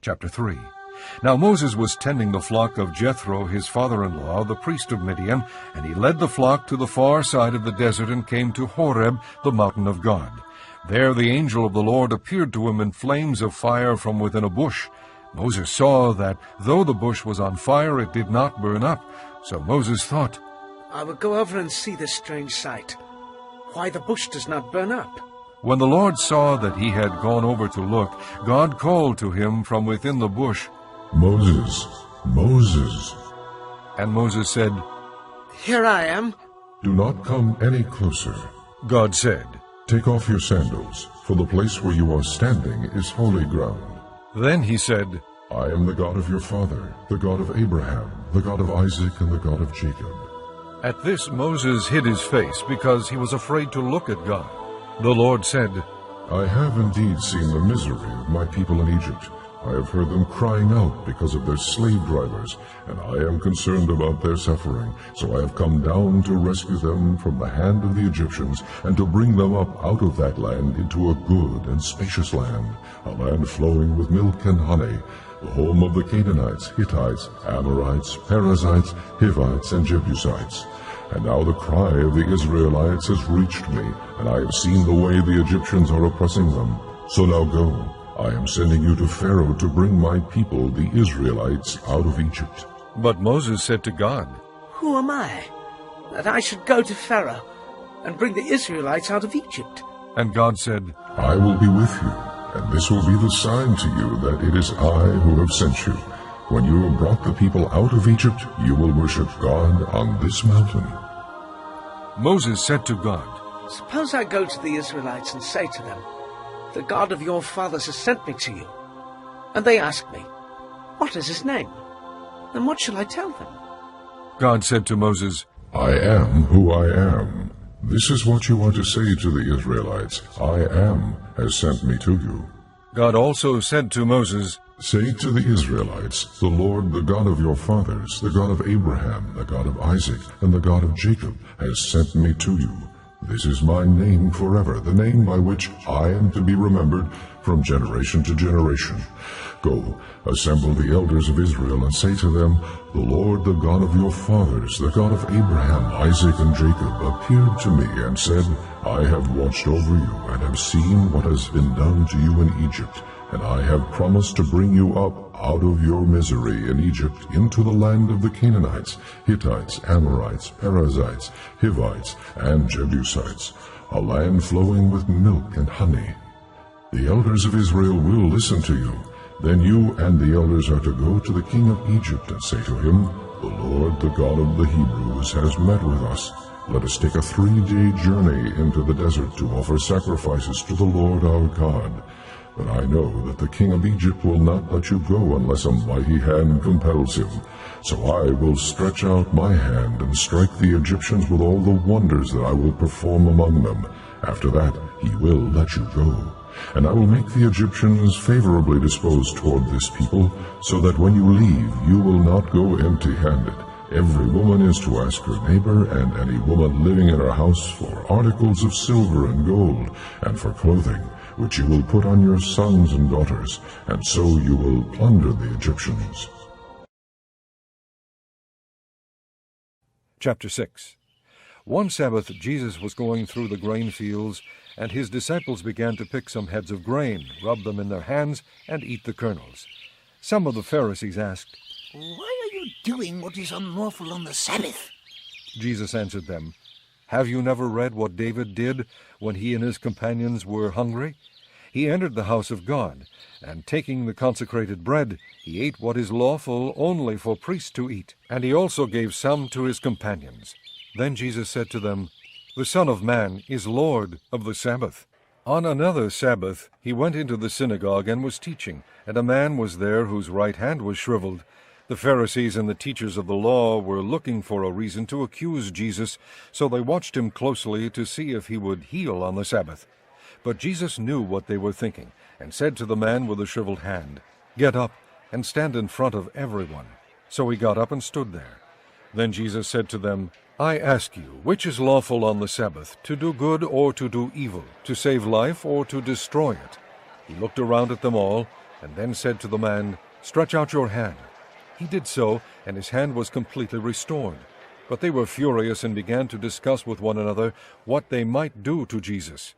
Chapter 3. Now Moses was tending the flock of Jethro, his father-in-law, the priest of Midian, and he led the flock to the far side of the desert and came to Horeb, the mountain of God. There the angel of the Lord appeared to him in flames of fire from within a bush. Moses saw that though the bush was on fire, it did not burn up. So Moses thought, I will go over and see this strange sight, why the bush does not burn up. When the Lord saw that he had gone over to look, God called to him from within the bush, Moses, Moses. And Moses said, Here I am. Do not come any closer. God said, Take off your sandals, for the place where you are standing is holy ground. Then he said, I am the God of your father, the God of Abraham, the God of Isaac, and the God of Jacob. At this Moses hid his face, because he was afraid to look at God. The Lord said, I have indeed seen the misery of my people in Egypt. I have heard them crying out because of their slave drivers, and I am concerned about their suffering. So I have come down to rescue them from the hand of the Egyptians, and to bring them up out of that land into a good and spacious land, a land flowing with milk and honey, the home of the Canaanites, Hittites, Amorites, Perizzites, Hivites, and Jebusites. And now the cry of the Israelites has reached me, and I have seen the way the Egyptians are oppressing them. So now go. I am sending you to Pharaoh to bring my people, the Israelites, out of Egypt. But Moses said to God, Who am I, that I should go to Pharaoh and bring the Israelites out of Egypt? And God said, I will be with you, and this will be the sign to you that it is I who have sent you. When you have brought the people out of Egypt, you will worship God on this mountain. Moses said to God, Suppose I go to the Israelites and say to them, The God of your fathers has sent me to you. And they ask me, What is his name? Then what shall I tell them? God said to Moses, I am who I am. This is what you are to say to the Israelites. I am has sent me to you. God also said to Moses, Say to the Israelites, The Lord, the God of your fathers, the God of Abraham, the God of Isaac, and the God of Jacob, has sent me to you. This is my name forever, the name by which I am to be remembered from generation to generation. Go, assemble the elders of Israel, and say to them, The Lord, the God of your fathers, the God of Abraham, Isaac, and Jacob, appeared to me and said, I have watched over you, and have seen what has been done to you in Egypt, and I have promised to bring you up out of your misery in Egypt into the land of the Canaanites, Hittites, Amorites, Perizzites, Hivites, and Jebusites, a land flowing with milk and honey. The elders of Israel will listen to you. Then you and the elders are to go to the king of Egypt and say to him, The Lord, the God of the Hebrews, has met with us. Let us take a 3-day journey into the desert to offer sacrifices to the Lord our God. But I know that the king of Egypt will not let you go unless a mighty hand compels him. So I will stretch out my hand and strike the Egyptians with all the wonders that I will perform among them. After that he will let you go. And I will make the Egyptians favorably disposed toward this people, so that when you leave you will not go empty-handed. Every woman is to ask her neighbor and any woman living in her house for articles of silver and gold, and for clothing, which you will put on your sons and daughters, and so you will plunder the Egyptians. Chapter 6. One Sabbath Jesus was going through the grain fields, and his disciples began to pick some heads of grain, rub them in their hands, and eat the kernels. Some of the Pharisees asked, Why are you doing what is unlawful on the Sabbath? Jesus answered them, Have you never read what David did when he and his companions were hungry? He entered the house of God, and taking the consecrated bread, he ate what is lawful only for priests to eat, and he also gave some to his companions. Then Jesus said to them, The Son of Man is Lord of the Sabbath. On another Sabbath he went into the synagogue and was teaching, and a man was there whose right hand was shriveled. The Pharisees and the teachers of the law were looking for a reason to accuse Jesus, so they watched him closely to see if he would heal on the Sabbath. But Jesus knew what they were thinking, and said to the man with the shriveled hand, Get up, and stand in front of everyone. So he got up and stood there. Then Jesus said to them, I ask you, which is lawful on the Sabbath, to do good or to do evil, to save life or to destroy it? He looked around at them all, and then said to the man, "Stretch out your hand." He did so, and his hand was completely restored. But they were furious and began to discuss with one another what they might do to Jesus.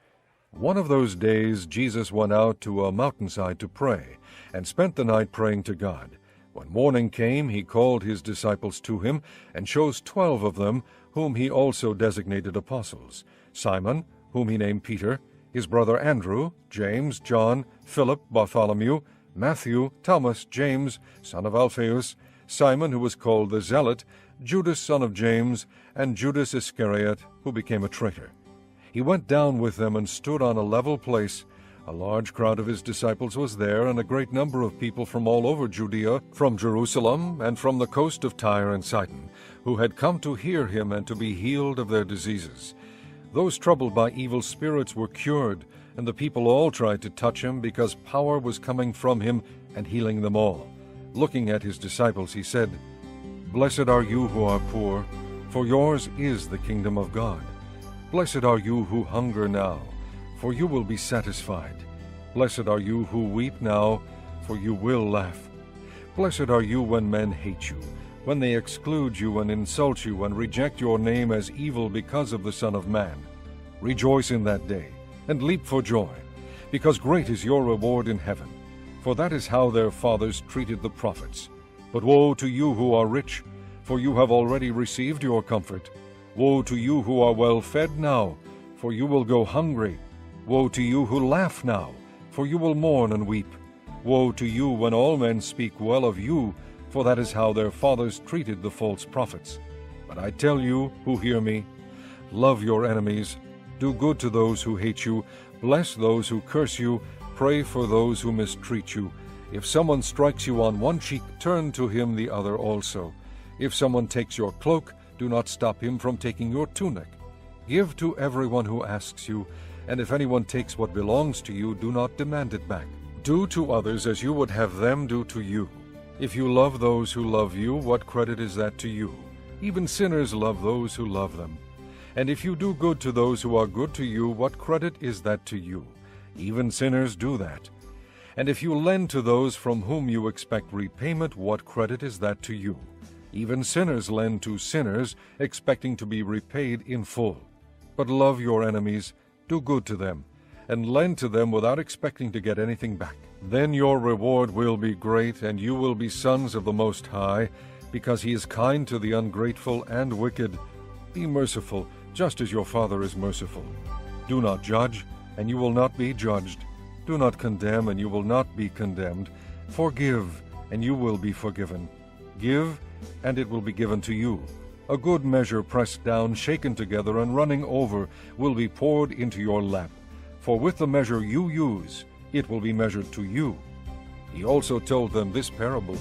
One of those days Jesus went out to a mountainside to pray, and spent the night praying to God. When morning came, he called his disciples to him, and chose 12 of them, whom he also designated apostles: Simon, whom he named Peter, his brother Andrew, James, John, Philip, Bartholomew, Matthew, Thomas, James, son of Alphaeus, Simon, who was called the Zealot, Judas, son of James, and Judas Iscariot, who became a traitor. He went down with them and stood on a level place. A large crowd of his disciples was there, and a great number of people from all over Judea, from Jerusalem, and from the coast of Tyre and Sidon, who had come to hear him and to be healed of their diseases. Those troubled by evil spirits were cured, and the people all tried to touch him, because power was coming from him and healing them all. Looking at his disciples, he said, "Blessed are you who are poor, for yours is the kingdom of God. Blessed are you who hunger now, for you will be satisfied. Blessed are you who weep now, for you will laugh. Blessed are you when men hate you, when they exclude you and insult you and reject your name as evil because of the Son of Man. Rejoice in that day, and leap for joy, because great is your reward in heaven. For that is how their fathers treated the prophets. But woe to you who are rich, for you have already received your comfort. Woe to you who are well fed now, for you will go hungry. Woe to you who laugh now, for you will mourn and weep. Woe to you when all men speak well of you, for that is how their fathers treated the false prophets. But I tell you who hear me, love your enemies, do good to those who hate you, bless those who curse you, pray for those who mistreat you. If someone strikes you on one cheek, turn to him the other also. If someone takes your cloak, do not stop him from taking your tunic. Give to everyone who asks you, and if anyone takes what belongs to you, do not demand it back. Do to others as you would have them do to you. If you love those who love you, what credit is that to you? Even sinners love those who love them. And if you do good to those who are good to you, what credit is that to you? Even sinners do that. And if you lend to those from whom you expect repayment, what credit is that to you? Even sinners lend to sinners, expecting to be repaid in full. But love your enemies, do good to them, and lend to them without expecting to get anything back. Then your reward will be great, and you will be sons of the Most High, because he is kind to the ungrateful and wicked. Be merciful, just as your Father is merciful. Do not judge, and you will not be judged. Do not condemn, and you will not be condemned. Forgive, and you will be forgiven. Give, and it will be given to you. A good measure pressed down, shaken together, and running over will be poured into your lap. For with the measure you use, it will be measured to you. He also told them this parable.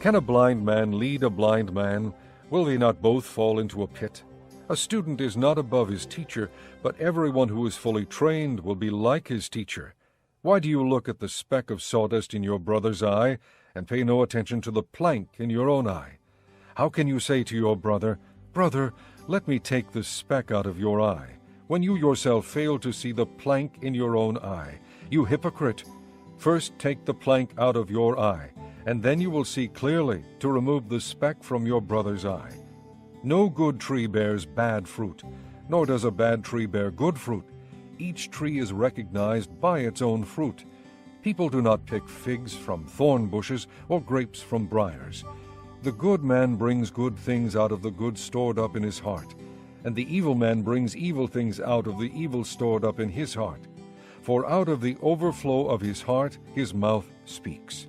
Can a blind man lead a blind man? Will they not both fall into a pit? A student is not above his teacher, but everyone who is fully trained will be like his teacher. Why do you look at the speck of sawdust in your brother's eye, and pay no attention to the plank in your own eye? How can you say to your brother, "Brother, let me take the speck out of your eye," when you yourself fail to see the plank in your own eye? You hypocrite! First take the plank out of your eye, and then you will see clearly to remove the speck from your brother's eye. No good tree bears bad fruit, nor does a bad tree bear good fruit. Each tree is recognized by its own fruit. People do not pick figs from thorn bushes or grapes from briars. The good man brings good things out of the good stored up in his heart, and the evil man brings evil things out of the evil stored up in his heart. For out of the overflow of his heart his mouth speaks.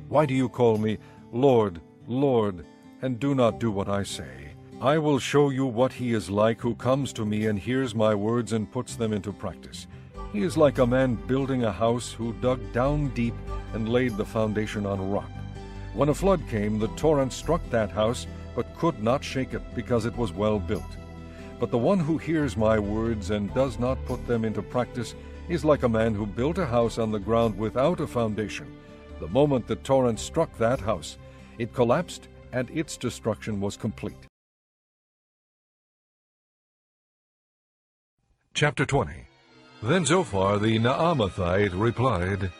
Why do you call me, Lord, Lord, and do not do what I say? I will show you what he is like who comes to me and hears my words and puts them into practice. He is like a man building a house who dug down deep and laid the foundation on rock. When a flood came, the torrent struck that house, but could not shake it, because it was well built. But the one who hears my words and does not put them into practice is like a man who built a house on the ground without a foundation. The moment the torrent struck that house, it collapsed, and its destruction was complete. Chapter 20. Then Zophar the Naamathite replied,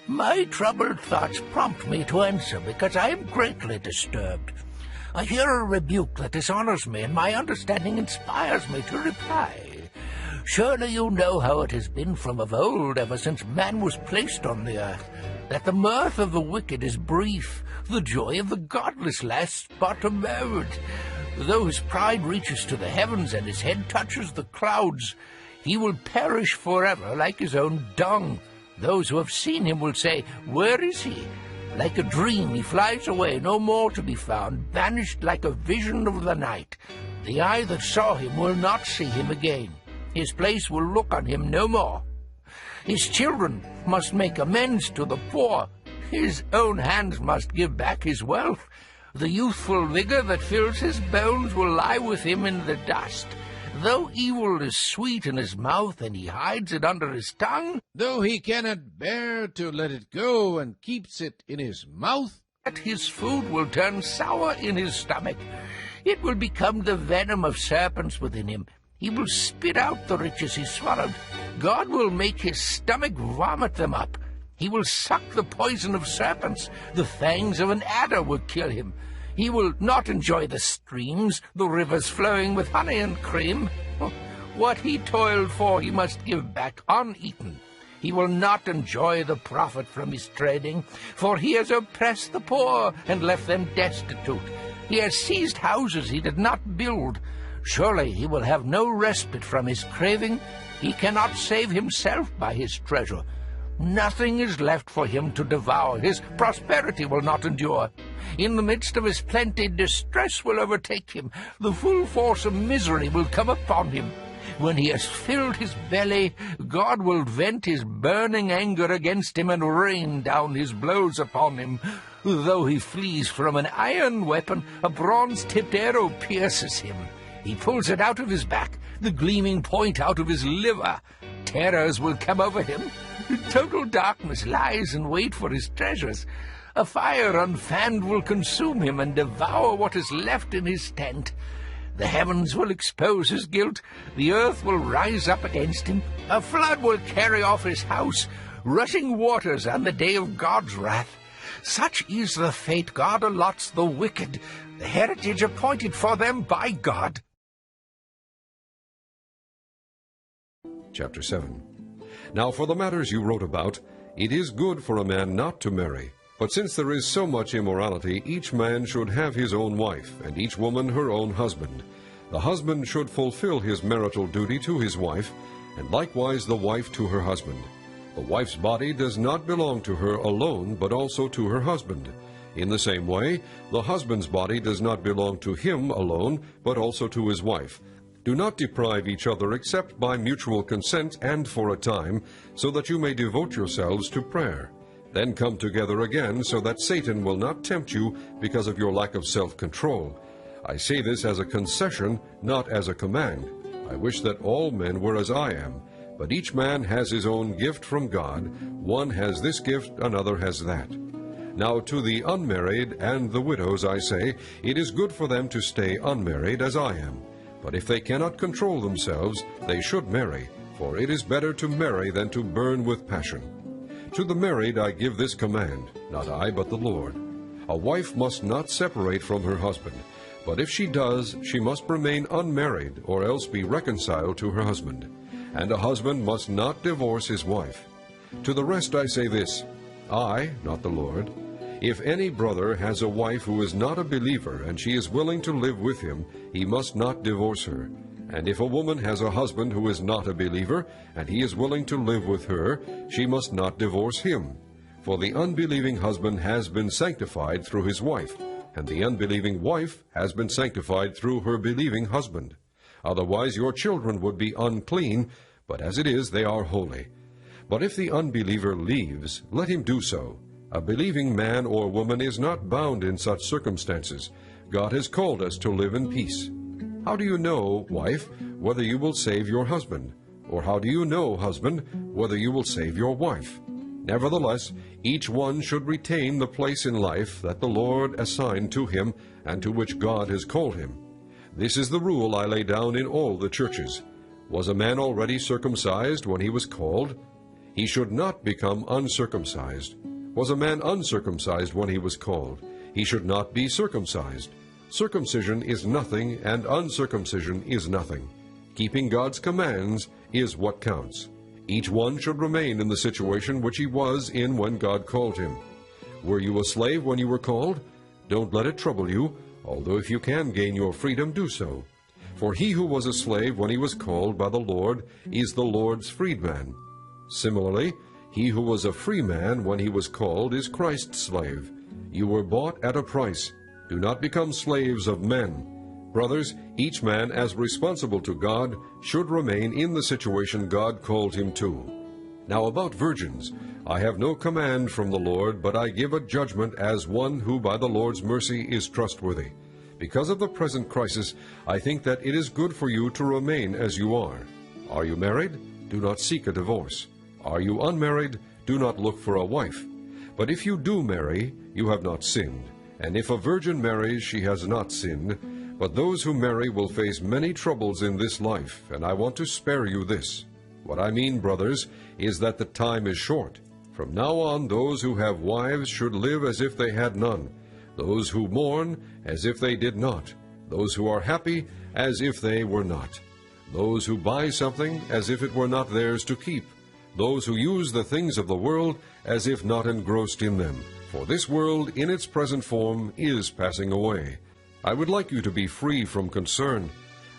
My troubled thoughts prompt me to answer, because I am greatly disturbed. I hear a rebuke that dishonors me, and my understanding inspires me to reply. Surely you know how it has been from of old, ever since man was placed on the earth, that the mirth of the wicked is brief, the joy of the godless lasts but a moment. Though his pride reaches to the heavens and his head touches the clouds, he will perish forever like his own dung. Those who have seen him will say, "Where is he?" Like a dream he flies away, no more to be found, vanished like a vision of the night. The eye that saw him will not see him again. His place will look on him no more. His children must make amends to the poor. His own hands must give back his wealth. The youthful vigor that fills his bones will lie with him in the dust. Though evil is sweet in his mouth, and he hides it under his tongue, though he cannot bear to let it go, and keeps it in his mouth, yet his food will turn sour in his stomach. It will become the venom of serpents within him. He will spit out the riches he swallowed. God will make his stomach vomit them up. He will suck the poison of serpents. The fangs of an adder will kill him. He will not enjoy the streams, the rivers flowing with honey and cream. What he toiled for he must give back uneaten. He will not enjoy the profit from his trading, for he has oppressed the poor and left them destitute. He has seized houses he did not build. Surely he will have no respite from his craving. He cannot save himself by his treasure. Nothing is left for him to devour. His prosperity will not endure. In the midst of his plenty, distress will overtake him. The full force of misery will come upon him. When he has filled his belly, God will vent his burning anger against him and rain down his blows upon him. Though he flees from an iron weapon, a bronze-tipped arrow pierces him. He pulls it out of his back, the gleaming point out of his liver. Terrors will come over him. Total darkness lies in wait for his treasures. A fire unfanned will consume him and devour what is left in his tent. The heavens will expose his guilt. The earth will rise up against him. A flood will carry off his house. Rushing waters on the day of God's wrath. Such is the fate God allots the wicked, the heritage appointed for them by God. Chapter 7. Now for the matters you wrote about, it is good for a man not to marry. But since there is so much immorality, each man should have his own wife, and each woman her own husband. The husband should fulfill his marital duty to his wife, and likewise the wife to her husband. The wife's body does not belong to her alone, but also to her husband. In the same way, the husband's body does not belong to him alone, but also to his wife. Do not deprive each other except by mutual consent and for a time, so that you may devote yourselves to prayer. Then come together again, so that Satan will not tempt you because of your lack of self-control. I say this as a concession, not as a command. I wish that all men were as I am, but each man has his own gift from God. One has this gift, another has that. Now to the unmarried and the widows I say, it is good for them to stay unmarried as I am. But if they cannot control themselves, they should marry, for it is better to marry than to burn with passion. To the married I give this command, not I but the Lord. A wife must not separate from her husband, but if she does, she must remain unmarried, or else be reconciled to her husband. And a husband must not divorce his wife. To the rest I say this, I, not the Lord, if any brother has a wife who is not a believer, and she is willing to live with him, he must not divorce her. And if a woman has a husband who is not a believer, and he is willing to live with her, she must not divorce him. For the unbelieving husband has been sanctified through his wife, and the unbelieving wife has been sanctified through her believing husband. Otherwise your children would be unclean, but as it is they are holy. But if the unbeliever leaves, let him do so. A believing man or woman is not bound in such circumstances. God has called us to live in peace. How do you know, wife, whether you will save your husband? Or how do you know, husband, whether you will save your wife? Nevertheless, each one should retain the place in life that the Lord assigned to him and to which God has called him. This is the rule I lay down in all the churches. Was a man already circumcised when he was called? He should not become uncircumcised. Was a man uncircumcised when he was called? He should not be circumcised. Circumcision is nothing, and uncircumcision is nothing. Keeping God's commands is what counts. Each one should remain in the situation which he was in when God called him. Were you a slave when you were called? Don't let it trouble you, although if you can gain your freedom, do so. For he who was a slave when he was called by the Lord is the Lord's freedman. Similarly, he who was a free man when he was called is Christ's slave. You were bought at a price. Do not become slaves of men. Brothers, each man as responsible to God should remain in the situation God called him to. Now about virgins, I have no command from the Lord, but I give a judgment as one who by the Lord's mercy is trustworthy. Because of the present crisis, I think that it is good for you to remain as you are. Are you married? Do not seek a divorce. Are you unmarried? Do not look for a wife. But if you do marry, you have not sinned. And if a virgin marries, she has not sinned. But those who marry will face many troubles in this life, and I want to spare you this. What I mean, brothers, is that the time is short. From now on, those who have wives should live as if they had none, those who mourn as if they did not, those who are happy as if they were not, those who buy something as if it were not theirs to keep, those who use the things of the world as if not engrossed in them. For this world in its present form is passing away. I would like you to be free from concern.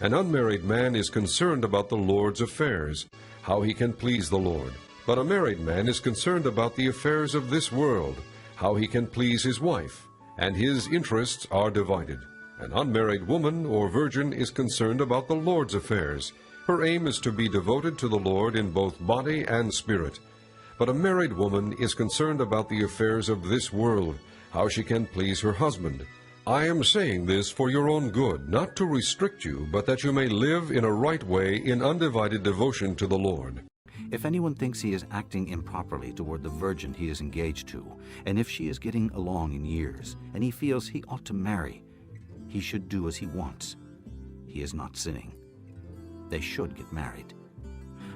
An unmarried man is concerned about the Lord's affairs, how he can please the Lord. But a married man is concerned about the affairs of this world, how he can please his wife, and his interests are divided. An unmarried woman or virgin is concerned about the Lord's affairs. Her aim is to be devoted to the Lord in both body and spirit. But a married woman is concerned about the affairs of this world, how she can please her husband. I am saying this for your own good, not to restrict you, but that you may live in a right way in undivided devotion to the Lord. If anyone thinks he is acting improperly toward the virgin he is engaged to, and if she is getting along in years, and he feels he ought to marry, he should do as he wants. He is not sinning. They should get married.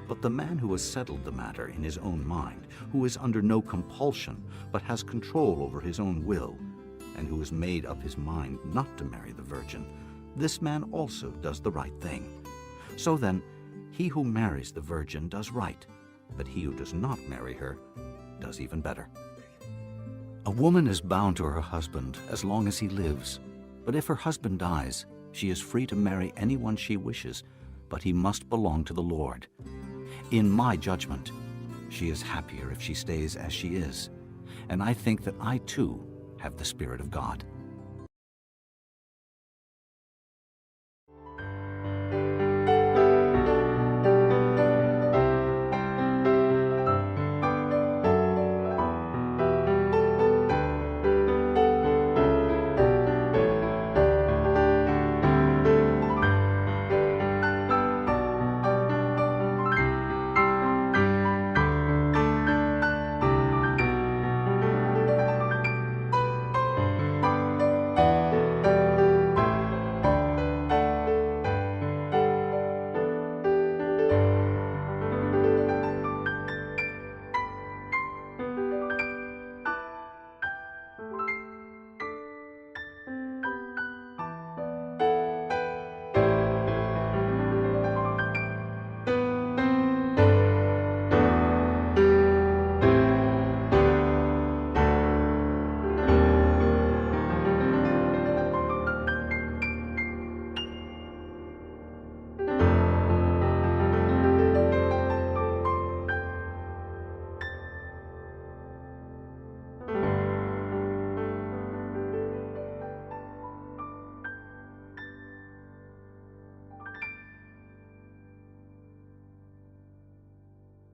But the man who has settled the matter in his own mind, who is under no compulsion, but has control over his own will, and who has made up his mind not to marry the virgin, this man also does the right thing. So then, he who marries the virgin does right, but he who does not marry her does even better. A woman is bound to her husband as long as he lives, but if her husband dies, she is free to marry anyone she wishes, but he must belong to the Lord. In my judgment, she is happier if she stays as she is, and I think that I too have the Spirit of God.